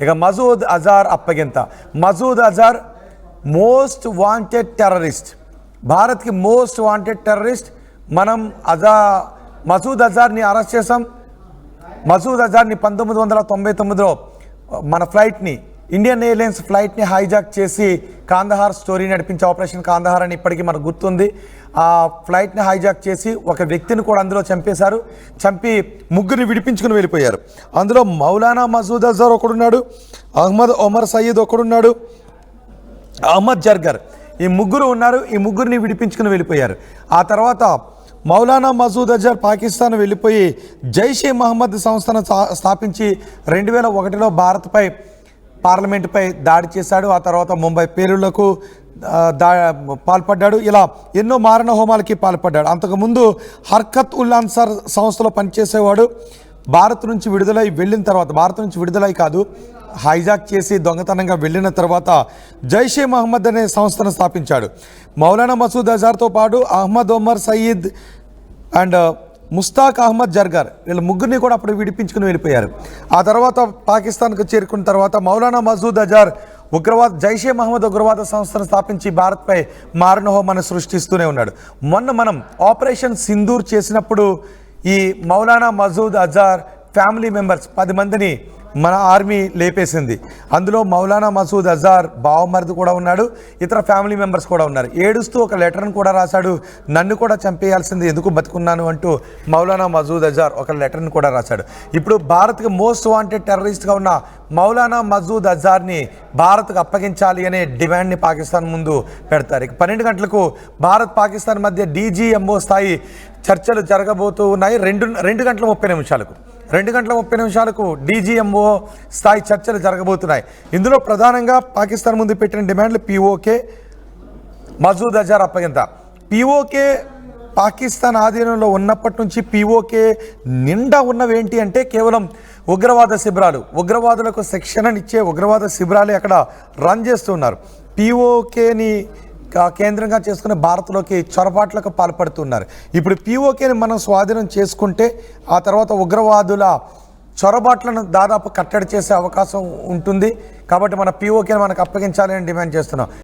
ఇక మసూద్ అజార్ అప్పగింత. Masood Azhar most wanted terrorist, భారత్కి మోస్ట్ వాంటెడ్ టెర్రరిస్ట్. మనం మసూద్ అజార్ని అరెస్ట్ చేసాం. మసూద్ అజార్ని 1999లో మన ఫ్లైట్ని, ఇండియన్ ఎయిర్లైన్స్ ఫ్లైట్ని హైజాక్ చేసి కాందహార్ స్టోరీ నడిపించే ఆపరేషన్ కాందహార్ అని ఇప్పటికీ మనకు గుర్తుంది. ఆ ఫ్లైట్ని హైజాక్ చేసి ఒక వ్యక్తిని కూడా అందులో చంపేశారు. చంపి ముగ్గురిని విడిపించుకుని వెళ్ళిపోయారు. అందులో మౌలానా మసూద్ అజార్ ఒకడున్నాడు, అహ్మద్ ఒమర్ సయీద్ ఒకడున్నాడు, అహ్మద్ జర్గర్, ఈ ముగ్గురు ఉన్నారు. ఈ ముగ్గురిని విడిపించుకుని వెళ్ళిపోయారు. ఆ తర్వాత మౌలానా మసూద్ అజార్ పాకిస్తాన్ వెళ్ళిపోయి జైషే మహమ్మద్ సంస్థను స్థాపించి 2001లో భారత్పై పార్లమెంటుపై దాడి చేశాడు. ఆ తర్వాత ముంబై పేలుళ్లకు పాల్పడ్డాడు. ఇలా ఎన్నో మారణ హోమాలకి పాల్పడ్డాడు. అంతకుముందు హర్కత్ ఉల్ అన్సార్ సంస్థలో పనిచేసేవాడు. భారత్ నుంచి విడుదలై కాదు, హైజాక్ చేసి దొంగతనంగా వెళ్ళిన తర్వాత జైషే మహమ్మద్ అనే సంస్థను స్థాపించాడు. మౌలానా మసూద్ అజార్తో పాటు అహ్మద్ ఒమర్ సయీద్ అండ్ ముస్తాక్ అహ్మద్ జర్గర్, వీళ్ళ ముగ్గురిని కూడా అప్పుడు విడిపించుకుని వెళ్ళిపోయారు. ఆ తర్వాత పాకిస్తాన్కు చేరుకున్న తర్వాత మౌలానా మసూద్ అజార్ జైషే మహమ్మద్ ఉగ్రవాద సంస్థను స్థాపించి భారత్పై మారణహోమాన్ని సృష్టిస్తూనే ఉన్నాడు. మొన్న మనం ఆపరేషన్ సింధూర్ చేసినప్పుడు ఈ మౌలానా మసూద్ అజార్ ఫ్యామిలీ మెంబర్స్ 10 మందిని మన ఆర్మీ లేపేసింది. అందులో మౌలానా మసూద్ అజార్ బావమరిది కూడా ఉన్నాడు, ఇతర ఫ్యామిలీ మెంబర్స్ కూడా ఉన్నారు. ఏడుస్తూ ఒక లెటర్ను కూడా రాశాడు. నన్ను కూడా చంపేయాల్సింది, ఎందుకు బతుకున్నాను అంటూ మౌలానా మసూద్ అజార్ ఒక లెటర్ను కూడా రాశాడు. ఇప్పుడు భారత్కి మోస్ట్ వాంటెడ్ టెర్రరిస్ట్గా ఉన్న మౌలానా మసూద్ అజార్ని భారత్కు అప్పగించాలి అనే డిమాండ్ని పాకిస్తాన్ ముందు పెడతారు. ఇక 12 గంటలకు భారత్ పాకిస్తాన్ మధ్య DGMO స్థాయి చర్చలు జరగబోతూ ఉన్నాయి. 2 గంటల 30 నిమిషాలకు DGMO స్థాయి చర్చలు జరగబోతున్నాయి. ఇందులో ప్రధానంగా పాకిస్తాన్ ముందు పెట్టిన డిమాండ్లు POK, మసూద్ అజార్ అప్పగింత. POK పాకిస్తాన్ ఆధీనంలో ఉన్నప్పటి నుంచి POK నిండా ఉన్నవి ఏంటి అంటే కేవలం ఉగ్రవాద శిబిరాలు, ఉగ్రవాదులకు శిక్షణనిచ్చే ఉగ్రవాద శిబిరాలే అక్కడ రన్ చేస్తున్నారు. POKని కేంద్రంగా చేసుకుని భారత్లోకి చొరబాట్లకు పాల్పడుతున్నారు. ఇప్పుడు POKని మనం స్వాధీనం చేసుకుంటే ఆ తర్వాత ఉగ్రవాదుల చొరబాట్లను దాదాపు కట్టడి చేసే అవకాశం ఉంటుంది. కాబట్టి మన POKని మనకు అప్పగించాలని డిమాండ్ చేస్తున్నాం.